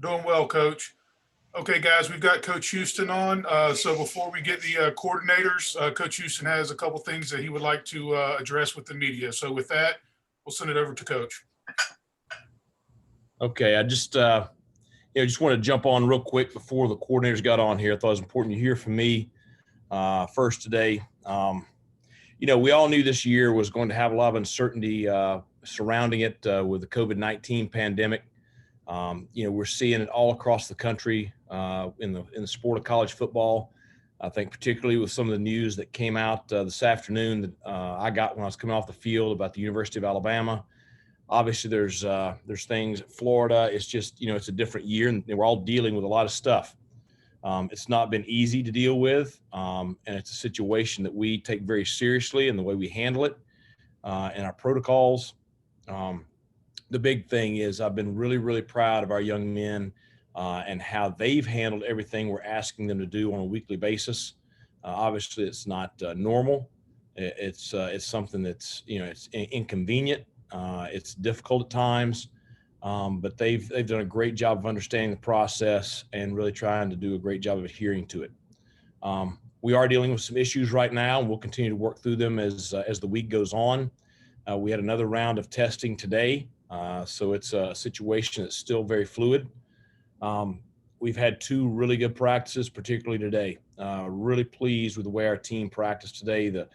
Doing well, Coach. Okay, guys, we've got Coach Houston on. So before we get the coordinators, Coach Houston has a couple things that he would like to address with the media. So with that, we'll send it over to Coach. Okay, I just want to jump on real quick before the coordinators got on here. I thought it was important to hear from me first today. We all knew this year was going to have a lot of uncertainty surrounding it with the COVID-19 pandemic. We're seeing it all across the country in the sport of college football. I think particularly with some of the news that came out this afternoon that I got when I was coming off the field about the University of Alabama. Obviously, there's things at Florida. It's just, it's a different year, and we're all dealing with a lot of stuff. It's not been easy to deal with, and it's a situation that we take very seriously in the way we handle it and our protocols. The big thing is I've been really, really proud of our young men and how they've handled everything we're asking them to do on a weekly basis. Obviously, it's not normal. It's something that's, it's inconvenient. It's difficult at times, but they've done a great job of understanding the process and really trying to do a great job of adhering to it. We are dealing with some issues right now, and we'll continue to work through them as the week goes on. We had another round of testing today, so it's a situation that's still very fluid. We've had two really good practices, particularly today. Really pleased with the way our team practiced today. The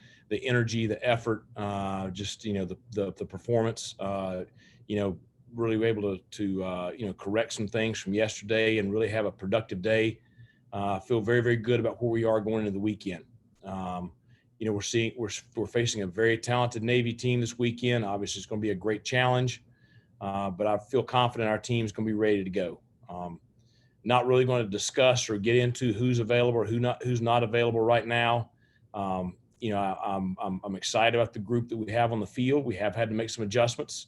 energy, the effort, the performance. Really were able to correct some things from yesterday and really have a productive day. Feel very, very good about where we are going into the weekend. We're facing a very talented Navy team this weekend. Obviously, it's going to be a great challenge, but I feel confident our team's going to be ready to go. Not really going to discuss or get into who's available or who's not available right now. I'm excited about the group that we have on the field. We have had to make some adjustments,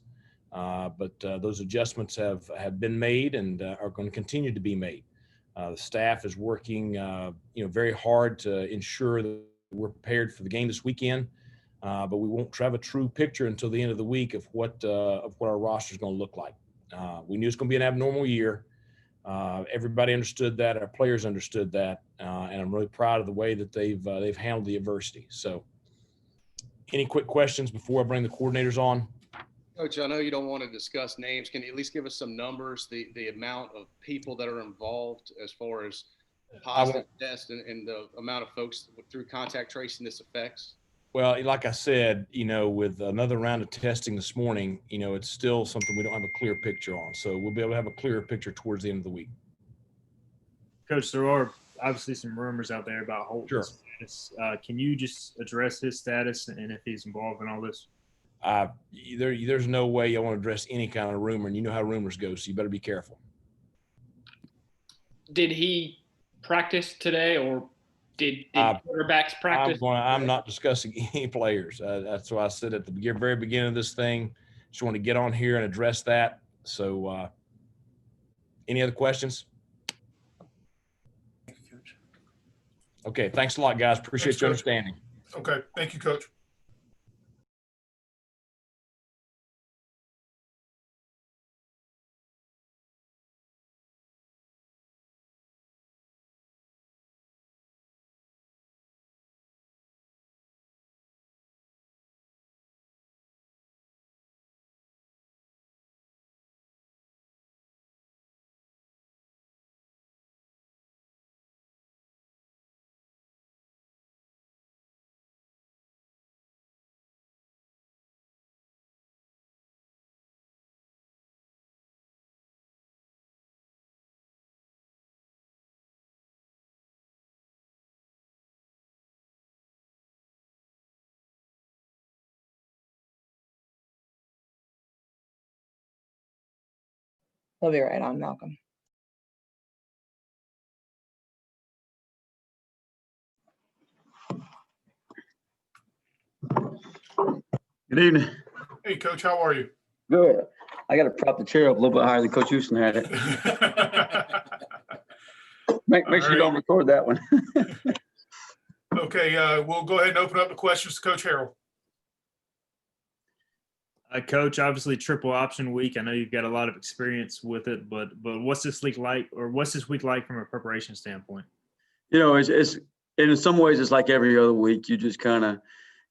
but those adjustments have been made and are going to continue to be made. The staff is working, very hard to ensure that we're prepared for the game this weekend, but we won't have a true picture until the end of the week of what our roster is going to look like. We knew it's going to be an abnormal year. Everybody understood that. Our players understood that, and I'm really proud of the way that they've handled the adversity. So, any quick questions before I bring the coordinators on? Coach, I know you don't want to discuss names. Can you at least give us some numbers, the amount of people that are involved as far as positive tests and the amount of folks through contact tracing this affects? Well, like I said, with another round of testing this morning, it's still something we don't have a clear picture on. So we'll be able to have a clearer picture towards the end of the week. Coach, there are obviously some rumors out there about Holton's status. Can you just address his status and if he's involved in all this? There's no way I want to address any kind of rumor, and you know how rumors go, so you better be careful. Did he practice today, or did quarterbacks practice? I'm not discussing any players. That's why I said at the very beginning of this thing, just want to get on here and address that. So any other questions? Okay, thanks a lot, guys. Appreciate your understanding. Okay, thank you, Coach. He'll be right on, Malcolm. Good evening. Hey, Coach, how are you? Good. I got to prop the chair up a little bit higher than Coach Houston had it. Make sure you don't record that one. Okay, we'll go ahead and open up the questions to Coach Harrell. Coach, obviously triple option week. I know you've got a lot of experience with it, but what's this week like, or what's this week like from a preparation standpoint? It's in some ways it's like every other week. You just kind of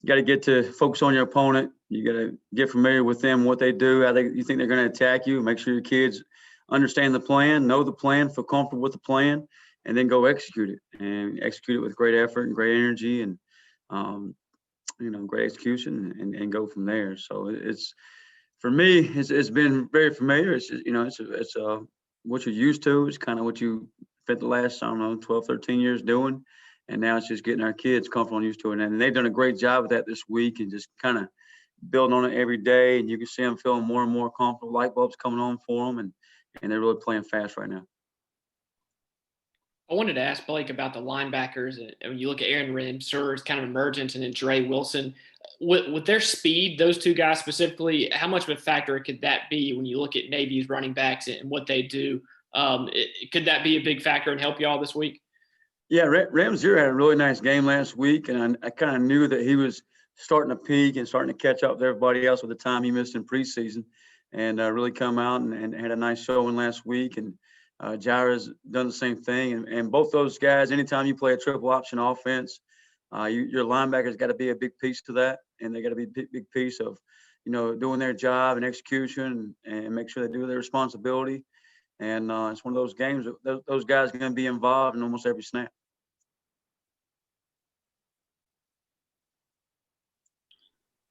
got to get to focus on your opponent. You got to get familiar with them, what they do, how you think they're going to attack you. Make sure your kids understand the plan, know the plan, feel comfortable with the plan, and then go execute it with great effort and great energy and great execution and go from there. So it's for me, it's been very familiar. It's just, it's what you're used to. It's kind of what you spent the last, 12, 13 years doing. And now it's just getting our kids comfortable and used to it. And they've done a great job with that this week and just kind of building on it every day. And you can see them feeling more and more comfortable, light bulbs coming on for them. And they're really playing fast right now. I wanted to ask Blake about the linebackers. When you look at Aaron Ramsey's kind of emergence and then Dre Wilson, with their speed, those two guys specifically, how much of a factor could that be when you look at Navy's running backs and what they do? Could that be a big factor and help you all this week? Yeah, Ramsey had a really nice game last week, and I kind of knew that he was starting to peak and starting to catch up with everybody else with the time he missed in preseason, and really come out and had a nice showing last week. And Jaira's done the same thing. And both those guys, anytime you play a triple option offense, your linebackers got to be a big piece to that, and they got to be a big piece of, doing their job and execution and make sure they do their responsibility. And it's one of those games that those guys are going to be involved in almost every snap.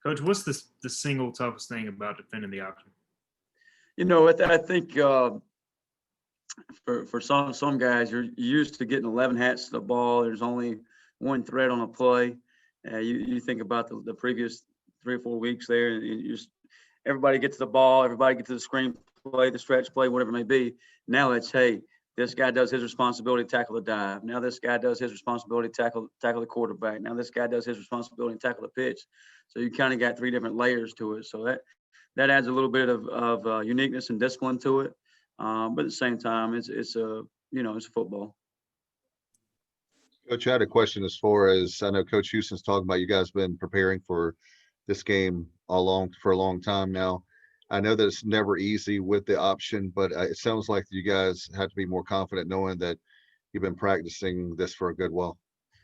Coach, what's the single toughest thing about defending the option? I think for some guys, you're used to getting 11 hats to the ball. There's only one threat on a play. You think about the previous 3 or 4 weeks there, and everybody gets the ball, everybody gets to the screen play, the stretch play, whatever it may be. Now it's, hey, this guy does his responsibility to tackle the dive. Now this guy does his responsibility to tackle the quarterback. Now this guy does his responsibility to tackle the pitch. So you kind of got 3 different layers to it. So that adds a little bit of uniqueness and discipline to it. But at the same time, it's football. Coach, I had a question as far as I know Coach Houston's talking about you guys been preparing for this game for a long time now. I know that it's never easy with the option, but it sounds like you guys have to be more confident knowing that you've been practicing this for a good while.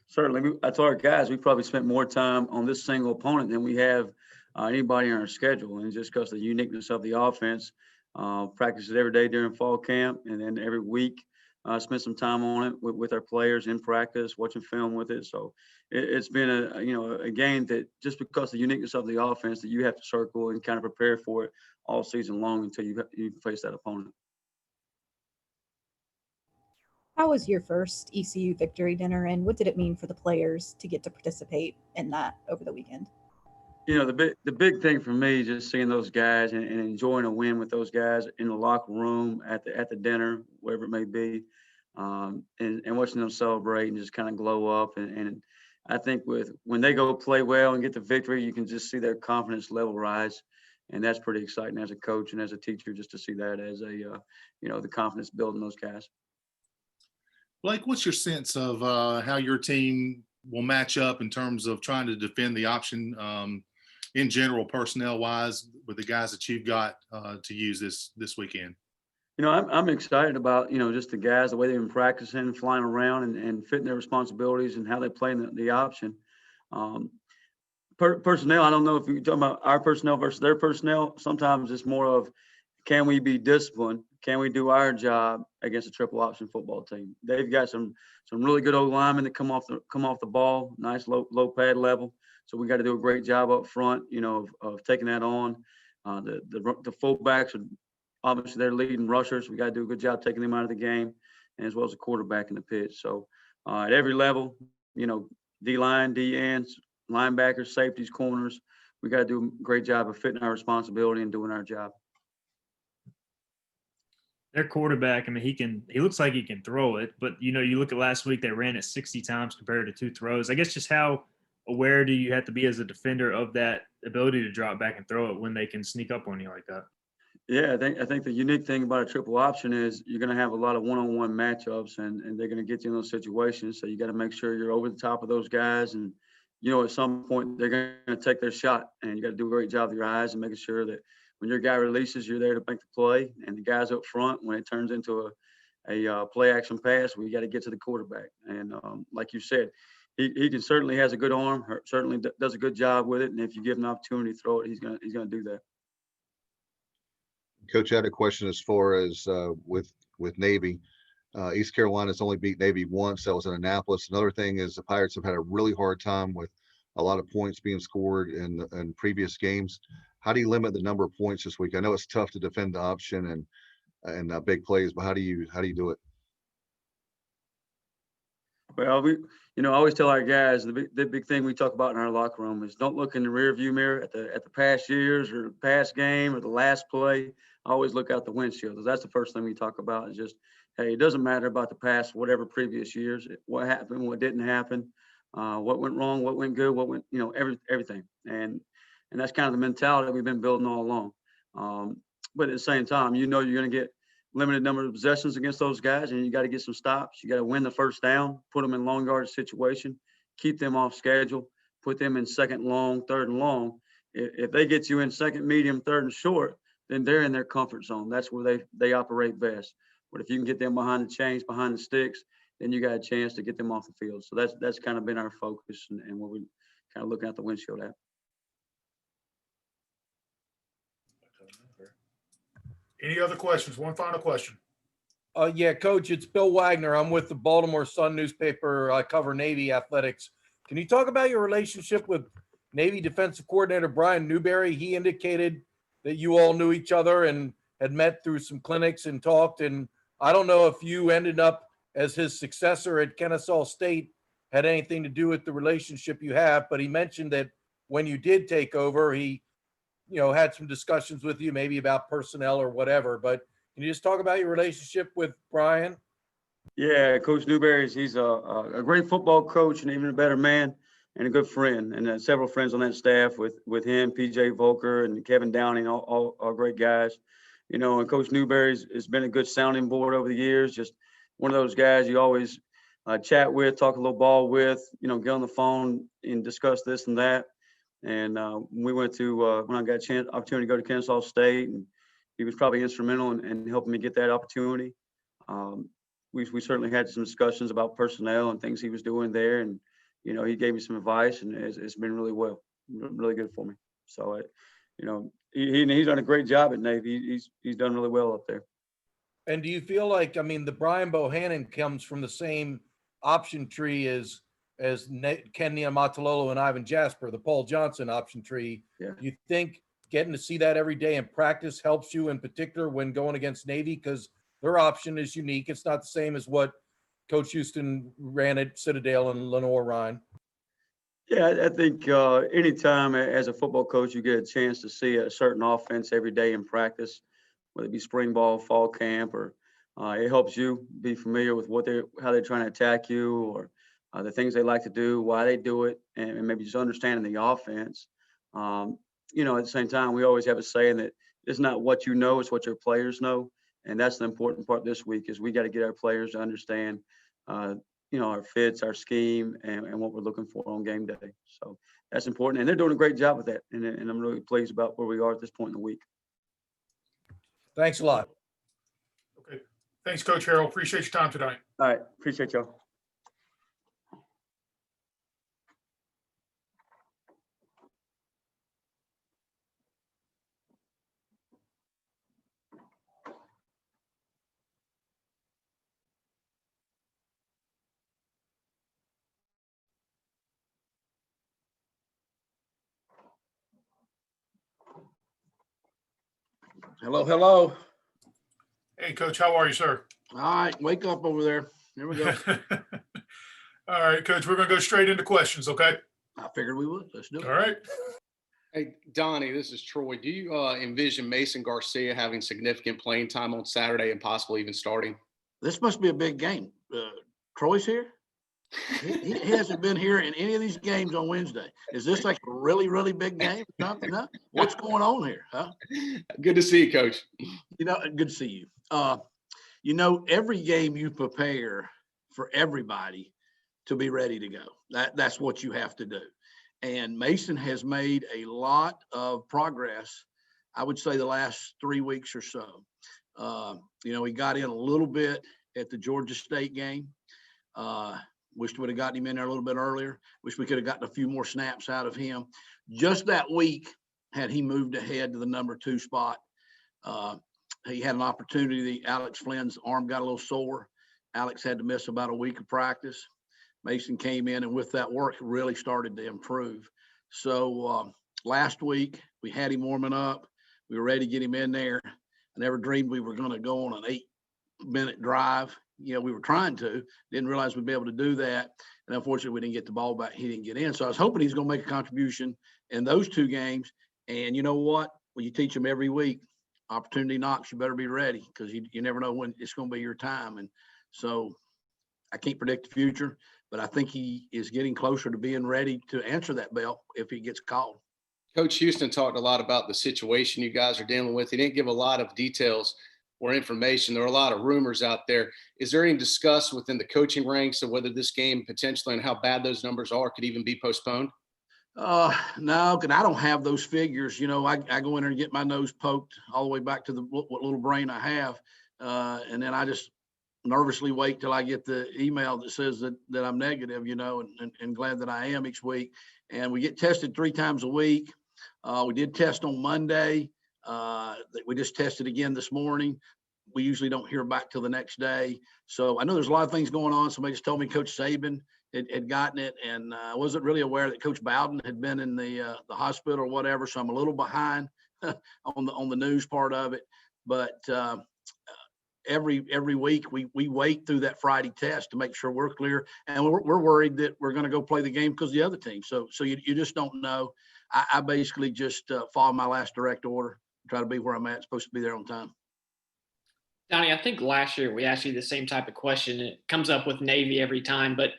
Certainly. I told our guys we probably spent more time on this single opponent than we have anybody on our schedule. And just because of the uniqueness of the offense, practices every day during fall camp, and then every week spend some time on it with our players in practice, watching film with it. So it's been a game that just because of the uniqueness of the offense that you have to circle and kind of prepare for it all season long until you face that opponent. How was your first ECU victory dinner, and what did it mean for the players to get to participate in that over the weekend? The big thing for me is just seeing those guys and enjoying a win with those guys in the locker room, at the dinner, wherever it may be, and watching them celebrate and just kind of glow up. And I think when they go play well and get the victory, you can just see their confidence level rise. And that's pretty exciting as a coach and as a teacher, just to see that as the confidence building those guys. Blake, what's your sense of how your team will match up in terms of trying to defend the option in general, personnel-wise, with the guys that you've got to use this weekend? I'm excited about, just the guys, the way they've been practicing, flying around and fitting their responsibilities and how they play in the option. Personnel, I don't know if you're talking about our personnel versus their personnel. Sometimes it's more of, can we be disciplined? Can we do our job against a triple option football team? They've got some really good old linemen that come off the ball, nice low pad level. So we got to do a great job up front, of taking that on. The fullbacks are obviously they're leading rushers. We got to do a good job taking them out of the game, and as well as the quarterback in the pitch. So at every level, D-line, D-ends, linebackers, safeties, corners, we got to do a great job of fitting our responsibility and doing our job. Their quarterback, he looks like he can throw it, but you look at last week, they ran it 60 times compared to 2 throws. I guess just how aware do you have to be as a defender of that ability to drop back and throw it when they can sneak up on you like that? Yeah, I think the unique thing about a triple option is you're going to have a lot of one-on-one matchups, and they're going to get you in those situations. So you got to make sure you're over the top of those guys and at some point they're going to take their shot, and you got to do a great job with your eyes and making sure that when your guy releases, you're there to make the play, and the guys up front, when it turns into a play action pass, we got to get to the quarterback. And like you said, he can certainly has a good arm, certainly does a good job with it. And if you give him an opportunity to throw it, he's going to do that. Coach, I had a question as far as with Navy. East Carolina's only beat Navy once. That was in Annapolis. Another thing is the Pirates have had a really hard time with a lot of points being scored in previous games. How do you limit the number of points this week? I know it's tough to defend the option and big plays, but how do you do it? Well, I always tell our guys the big thing we talk about in our locker room is don't look in the rear view mirror at the past years or past game or the last play. Always look out the windshield. That's the first thing we talk about is just, hey, it doesn't matter about the past, whatever previous years, what happened, what didn't happen, what went wrong, what went good, what went, everything. And that's kind of the mentality that we've been building all along. But at the same time, you're going to get limited number of possessions against those guys, and you got to get some stops. You got to win the first down, put them in long yardage situation, keep them off schedule, put them in second long, third and long. If they get you in second medium, third and short, then they're in their comfort zone. That's where they operate best. But if you can get them behind the chains, behind the sticks, then you got a chance to get them off the field. So that's kind of been our focus and what we kind of looking out the windshield at. Any other questions? One final question. Yeah, Coach, it's Bill Wagner. I'm with the Baltimore Sun newspaper. I cover Navy athletics. Can you talk about your relationship with Navy defensive coordinator Brian Newberry? He indicated that you all knew each other and had met through some clinics and talked. And I don't know if you ended up as his successor at Kennesaw State had anything to do with the relationship you have, but he mentioned that when you did take over, he had some discussions with you, maybe about personnel or whatever, but can you just talk about your relationship with Brian? Yeah, Coach Newberry, he's a great football coach and even a better man and a good friend, and several friends on that staff with him, PJ Volker and Kevin Downing, all great guys. And Coach Newberry has been a good sounding board over the years, just one of those guys you always chat with, talk a little ball with, get on the phone and discuss this and that. And we went to when I got opportunity to go to Kennesaw State, and he was probably instrumental in helping me get that opportunity. We certainly had some discussions about personnel and things he was doing there, and he gave me some advice, and it's been really good for me. So he's done a great job at Navy. He's done really well up there. And do you feel like, the Brian Bohannon comes from the same option tree as Ken Niumatalolo and Ivan Jasper, the Paul Johnson option tree? Yeah. Do you think getting to see that every day in practice helps you in particular when going against Navy? Because their option is unique. It's not the same as what Coach Houston ran at Citadel and Lenore Ryan. Yeah, I think anytime as a football coach you get a chance to see a certain offense every day in practice, whether it be spring ball, fall camp, or it helps you be familiar with how they're trying to attack you, or the things they like to do, why they do it, and maybe just understanding the offense. At the same time, we always have a saying that it's not what you know, it's what your players know. And that's the important part this week is we got to get our players to understand, our fits, our scheme, and what we're looking for on game day. So that's important. And they're doing a great job with that. And I'm really pleased about where we are at this point in the week. Thanks a lot. Okay. Thanks, Coach Harrell. Appreciate your time tonight. All right. Appreciate y'all. Hello, hello. Hey, Coach, how are you, sir? All right, wake up over there. Here we go. All right, Coach, we're going to go straight into questions, okay? I figured we would. Let's do it. All right. Hey, Donnie, this is Troy. Do you envision Mason Garcia having significant playing time on Saturday and possibly even starting? This must be a big game. Troy's here? He hasn't been here in any of these games on Wednesday. Is this like a really, really big game? Something? Huh? What's going on here? Huh? Good to see you, Coach. Good to see you. Every game you prepare for everybody to be ready to go. That's what you have to do. And Mason has made a lot of progress, I would say the last 3 weeks or so. He got in a little bit at the Georgia State game. Wished we would have gotten him in there a little bit earlier. Wish we could have gotten a few more snaps out of him. Just that week, had he moved ahead to the number 2 spot, he had an opportunity. Alex Flynn's arm got a little sore. Alex had to miss about a week of practice. Mason came in, and with that work, really started to improve. So last week, we had him warming up. We were ready to get him in there. I never dreamed we were going to go on an 8-minute drive. We were trying to. Didn't realize we'd be able to do that. And unfortunately, we didn't get the ball back. He didn't get in. So I was hoping he's going to make a contribution in those 2 games. And you know what? When you teach them every week, opportunity knocks, you better be ready, because you never know when it's going to be your time. And so I can't predict the future, but I think he is getting closer to being ready to answer that bell if he gets called. Coach Houston talked a lot about the situation you guys are dealing with. He didn't give a lot of details or information. There are a lot of rumors out there. Is there any discuss within the coaching ranks of whether this game potentially and how bad those numbers are could even be postponed? No, because I don't have those figures. I go in there and get my nose poked all the way back to what little brain I have. And then I just nervously wait till I get the email that says that I'm negative, and glad that I am each week. And we get tested 3 times a week. We did test on Monday. We just tested again this morning. We usually don't hear back till the next day. So I know there's a lot of things going on. Somebody just told me Coach Saban had gotten it, and I wasn't really aware that Coach Bowden had been in the hospital or whatever. So I'm a little behind on the news part of it. But every week we wait through that Friday test to make sure we're clear, and we're worried that we're going to go play the game because the other team. So you just don't know. I basically just follow my last direct order, try to be where I'm at, supposed to be there on time. Donnie, I think last year we asked you the same type of question. It comes up with Navy every time, but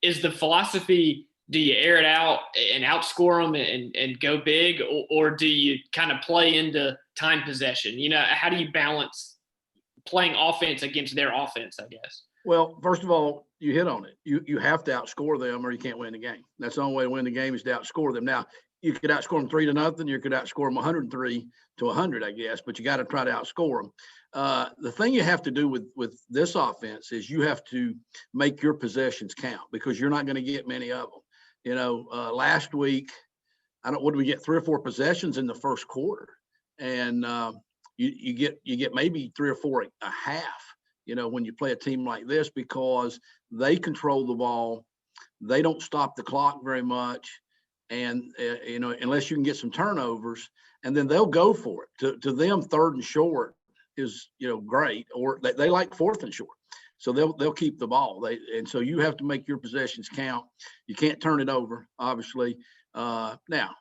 is the philosophy, do you air it out and outscore them and go big, or do you kind of play into time possession? How do you balance playing offense against their offense, I guess? Well, first of all, you hit on it. You have to outscore them or you can't win the game. That's the only way to win the game is to outscore them. Now, you could outscore them 3-0. You could outscore them 103-100, I guess, but you got to try to outscore them. The thing you have to do with this offense is you have to make your possessions count, because you're not going to get many of them. Last week, what did we get? 3 or 4 possessions in the first quarter, and you get maybe 3 or 4 a half. When you play a team like this, because they control the ball, they don't stop the clock very much. And, unless you can get some turnovers, and then they'll go for it. To them, 3rd and short is, great, or they like 4th and short. So they'll keep the ball. And so you have to make your possessions count. You can't turn it over, obviously. Now,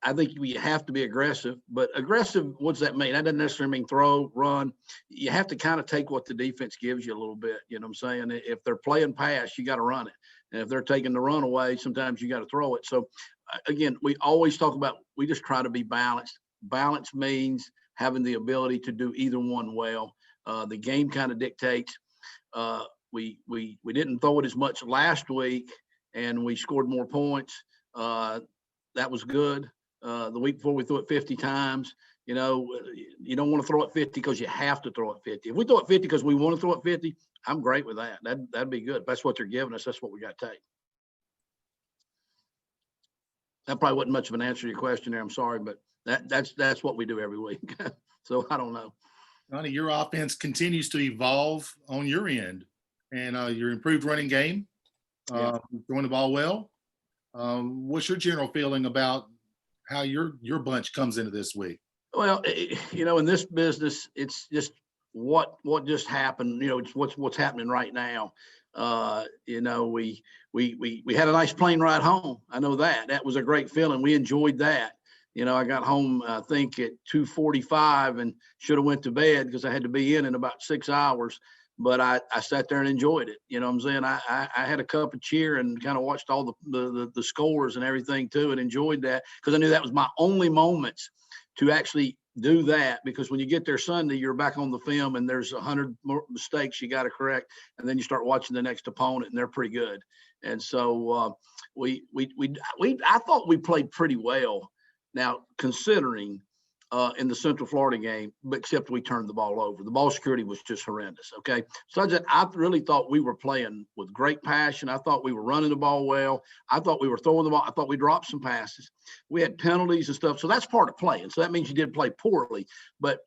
I think you have to be aggressive, but aggressive, what does that mean? That doesn't necessarily mean throw, run. You have to kind of take what the defense gives you a little bit. You know what I'm saying? If they're playing pass, you got to run it. And if they're taking the run away, sometimes you got to throw it. So again, we always talk about, we just try to be balanced. Balance means having the ability to do either one well. The game kind of dictates. We didn't throw it as much last week, and we scored more points. That was good. The week before we threw it 50 times. You don't want to throw it 50 because you have to throw it 50. If we throw it 50 because we want to throw it 50, I'm great with that. That'd be good. If that's what they're giving us, that's what we got to take. That probably wasn't much of an answer to your question there. I'm sorry, but that's what we do every week. So I don't know. Donnie, your offense continues to evolve on your end, and your improved running game, throwing the ball well. What's your general feeling about how your bunch comes into this week? Well, in this business, it's just what just happened. It's what's happening right now. We had a nice plane ride home. I know that was a great feeling. We enjoyed that. I got home, I think at 2:45 and should have went to bed because I had to be in about 6 hours. But I sat there and enjoyed it. You know what I'm saying? I had a cup of cheer and kind of watched all the scores and everything too, and enjoyed that because I knew that was my only moments to actually do that, because when you get there Sunday, you're back on the film and there's 100 more mistakes you got to correct. And then you start watching the next opponent and they're pretty good. And so I thought we played pretty well. Now, considering in the Central Florida game, but except we turned the ball over. The ball security was just horrendous. Okay. So I really thought we were playing with great passion. I thought we were running the ball well. I thought we were throwing the ball. I thought we dropped some passes. We had penalties and stuff. So that's part of playing. So that means you did play poorly. But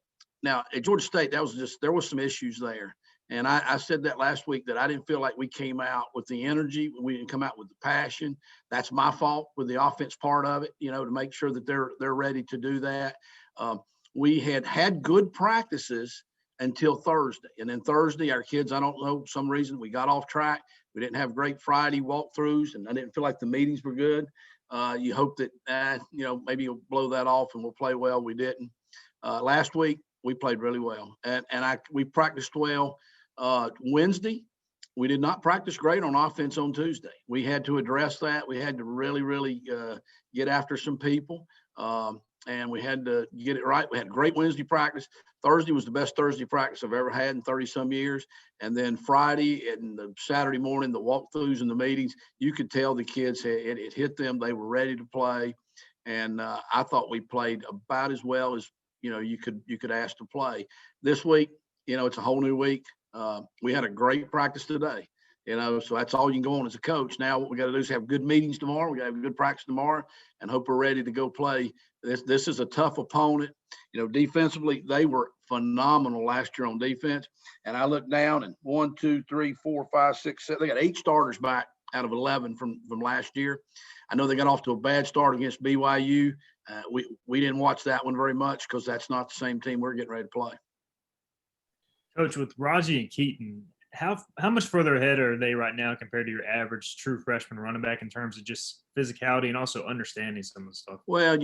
now at Georgia State, there was some issues there. And I said that last week, that I didn't feel like we came out with the energy. We didn't come out with the passion. That's my fault with the offense part of it, to make sure that they're ready to do that. We had good practices until Thursday. And then Thursday, our kids, I don't know, some reason we got off track. We didn't have great Friday walkthroughs, and I didn't feel like the meetings were good. You hope that, maybe you'll blow that off and we'll play well. We didn't. Last week, we played really well. And we practiced well. Wednesday, we did not practice great on offense on Tuesday. We had to address that. We had to really get after some people. And we had to get it right. We had great Wednesday practice. Thursday was the best Thursday practice I've ever had in 30 some years. And then Friday and the Saturday morning, the walkthroughs and the meetings, you could tell the kids, it hit them. They were ready to play. And I thought we played about as well as, you could ask to play. This week, it's a whole new week. We had a great practice today. So that's all you can go on as a coach. Now what we got to do is have good meetings tomorrow. We got to have a good practice tomorrow and hope we're ready to go play. This is a tough opponent. Defensively, they were phenomenal last year on defense. And I looked down and 1, 2, 3, 4, 5, 6, 7. They got 8 starters back out of 11 from last year. I know they got off to a bad start against BYU. We didn't watch that one very much because that's not the same team we're getting ready to play. Coach, with Raji and Keaton, how much further ahead are they right now compared to your average true freshman running back in terms of just physicality and also understanding some of the stuff? Well,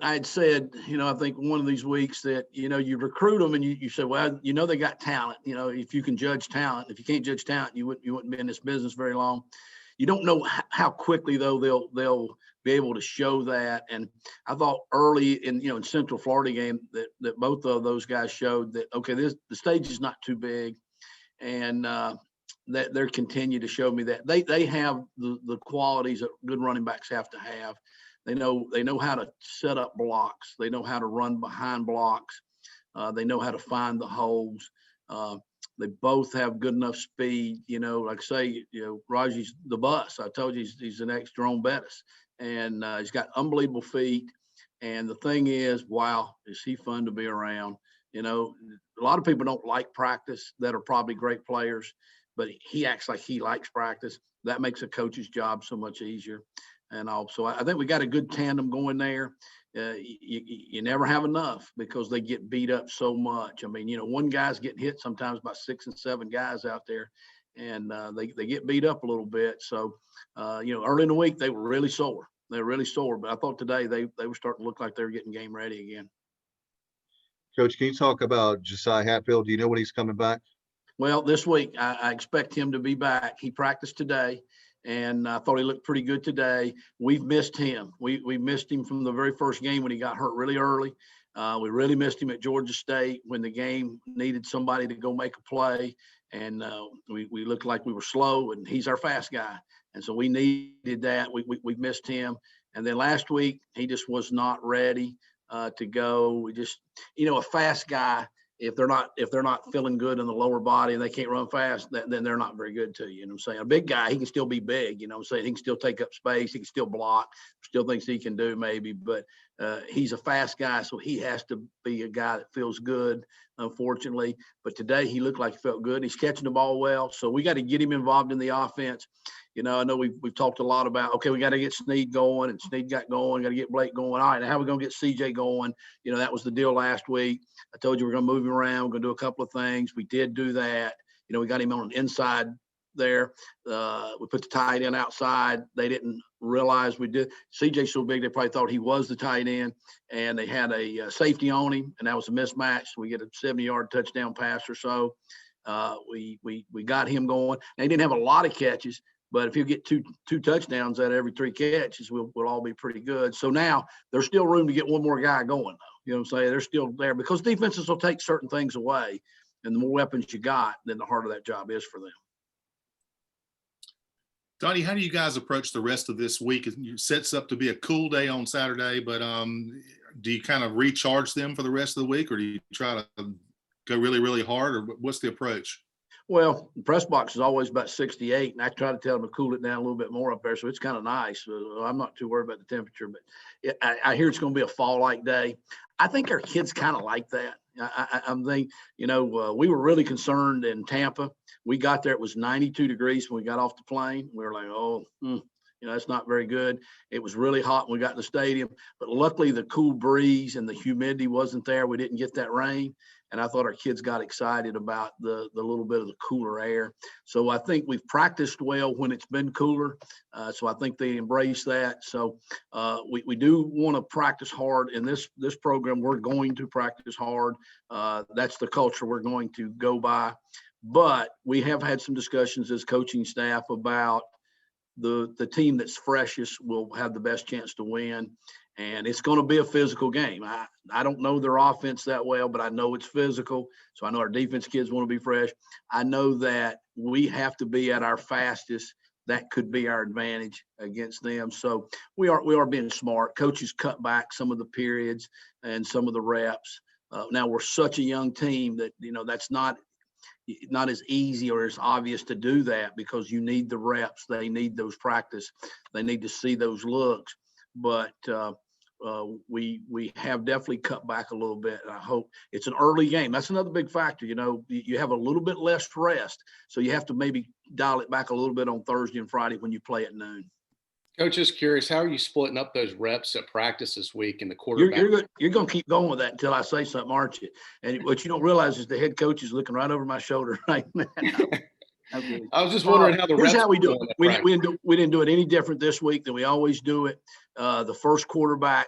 I'd said, I think one of these weeks that, you recruit them and you say, well, they got talent. If you can judge talent, if you can't judge talent, you wouldn't be in this business very long. You don't know how quickly though they'll be able to show that. And I thought early in Central Florida game that both of those guys showed that, okay, the stage is not too big. And that they're continue to show me that they have the qualities that good running backs have to have. They know how to set up blocks. They know how to run behind blocks. They know how to find the holes. They both have good enough speed. Like I say, Raji's the bus. I told you he's the next Jerome Bettis, and he's got unbelievable feet. And the thing is, wow, is he fun to be around? A lot of people don't like practice that are probably great players, but he acts like he likes practice. That makes a coach's job so much easier. And also, I think we got a good tandem going there. You never have enough because they get beat up so much. I mean, one guy's getting hit sometimes by 6 and 7 guys out there, and they get beat up a little bit. So, early in the week, they were really sore. They were really sore, but I thought today they were starting to look like they were getting game ready again. Coach, can you talk about Josiah Hatfield? Do you know when he's coming back? Well, this week, I expect him to be back. He practiced today, and I thought he looked pretty good today. We've missed him. We missed him from the very first game when he got hurt really early. We really missed him at Georgia State when the game needed somebody to go make a play, and we looked like we were slow, and he's our fast guy. And so we needed that. We missed him. And then last week, he just was not ready to go. We just, a fast guy, if they're not feeling good in the lower body and they can't run fast, then they're not very good to you. You know what I'm saying? A big guy, he can still be big, what I'm saying? He can still take up space. He can still block, still thinks he can do maybe, but he's a fast guy. So he has to be a guy that feels good, unfortunately. But today he looked like he felt good. He's catching the ball well. So we got to get him involved in the offense. I know we've talked a lot about, okay, we got to get Snead going, and Snead got going, got to get Blake going. All right, now how are we going to get CJ going? That was the deal last week. I told you we're going to move him around. We're going to do a couple of things. We did do that. We got him on the inside there. We put the tight end outside. They didn't realize we did. CJ's so big, they probably thought he was the tight end, and they had a safety on him, and that was a mismatch. So we get a 70-yard touchdown pass or so. We got him going. Now, he didn't have a lot of catches, but if you get two touchdowns out of every 3 catches, we'll all be pretty good. So now there's still room to get one more guy going, though. You know what I'm saying? They're still there because defenses will take certain things away, and the more weapons you got, then the harder that job is for them. Donnie, how do you guys approach the rest of this week? It sets up to be a cool day on Saturday, but do you kind of recharge them for the rest of the week, or do you try to go really, really hard, or what's the approach? Well, the press box is always about 68, and I try to tell them to cool it down a little bit more up there, so it's kind of nice. I'm not too worried about the temperature, but I hear it's going to be a fall-like day. I think our kids kind of like that. I'm thinking, we were really concerned in Tampa. We got there, it was 92 degrees when we got off the plane. We were like, that's not very good. It was really hot when we got in the stadium, but luckily the cool breeze and the humidity wasn't there. We didn't get that rain. And I thought our kids got excited about the little bit of the cooler air. So I think we've practiced well when it's been cooler. So I think they embrace that. So we do want to practice hard in this program. We're going to practice hard. That's the culture we're going to go by. But we have had some discussions as coaching staff about the team that's freshest will have the best chance to win. And it's going to be a physical game. I don't know their offense that well, but I know it's physical. So I know our defense kids want to be fresh. I know that we have to be at our fastest. That could be our advantage against them. So we are being smart. Coaches cut back some of the periods and some of the reps. Now we're such a young team that, that's not as easy or as obvious to do that because you need the reps. They need those practice. They need to see those looks. But we have definitely cut back a little bit. And I hope it's an early game. That's another big factor. You have a little bit less rest. So you have to maybe dial it back a little bit on Thursday and Friday when you play at noon. Coach, just curious, how are you splitting up those reps at practice this week in the quarterback? You're going to keep going with that until I say something, aren't you? And what you don't realize is the head coach is looking right over my shoulder right now. I was just wondering how the here's reps how we do going it. at We didn't do it any different this week than we always do it. The first quarterback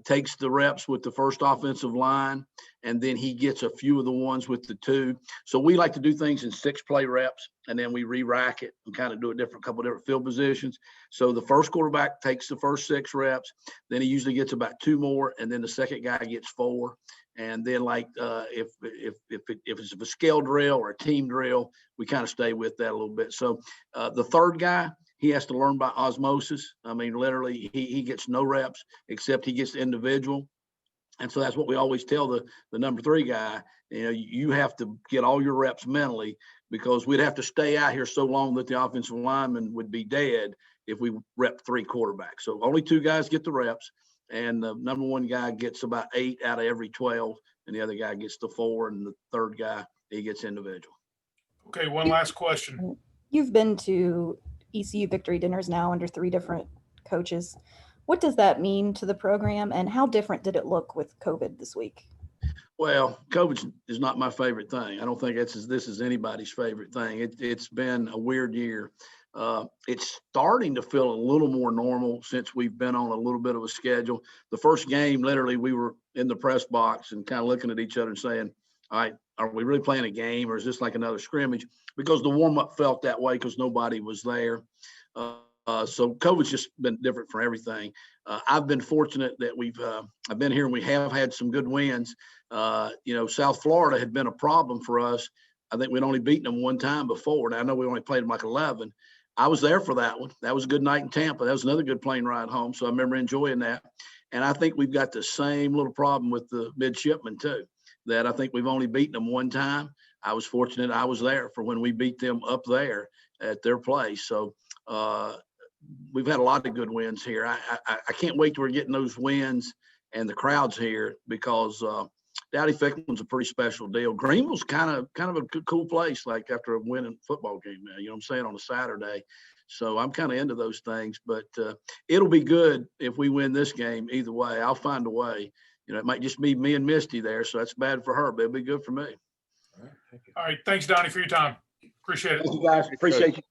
takes the reps with the first offensive line, and then he gets a few of the ones with the two. So we like to do things in 6 play reps, and then we re-rack it and kind of do a couple different field positions. So the first quarterback takes the first 6 reps, then he usually gets about 2 more, and then the second guy gets 4. And then if it's a scale drill or a team drill, we kind of stay with that a little bit. So the third guy, he has to learn by osmosis. I mean, literally, he gets no reps except he gets individual. And so that's what we always tell the number 3 guy. You have to get all your reps mentally because we'd have to stay out here so long that the offensive lineman would be dead if we rep 3 quarterbacks. So only 2 guys get the reps. And the number 1 guy gets about 8 out of every 12, and the other guy gets the 4, and the third guy, he gets individual. Okay, one last question. You've been to ECU victory dinners now under 3 different coaches. What does that mean to the program, and how different did it look with COVID this week? Well, COVID is not my favorite thing. I don't think this is anybody's favorite thing. It's been a weird year. It's starting to feel a little more normal since we've been on a little bit of a schedule. The first game, literally, we were in the press box and kind of looking at each other and saying, all right, are we really playing a game or is this like another scrimmage? Because the warm-up felt that way because nobody was there. So COVID's just been different for everything. I've been fortunate that I've been here and we have had some good wins. South Florida had been a problem for us. I think we'd only beaten them 1 time before. And I know we only played them like 11. I was there for that one. That was a good night in Tampa. That was another good plane ride home. So I remember enjoying that. And I think we've got the same little problem with the midshipmen too, that I think we've only beaten them 1 time. I was fortunate I was there for when we beat them up there at their place. So we've had a lot of good wins here. I can't wait till we're getting those wins and the crowds here because Dowdy Ficklen's a pretty special deal. Greenville's kind of a cool place, like after a winning football game now, you know what I'm saying, on a Saturday. So I'm kind of into those things, but it'll be good if we win this game either way. I'll find a way. It might just be me and Misty there, so that's bad for her, but it'll be good for me. All right. Thanks, Donnie, for your time. Appreciate it. Thank you, guys. Appreciate you.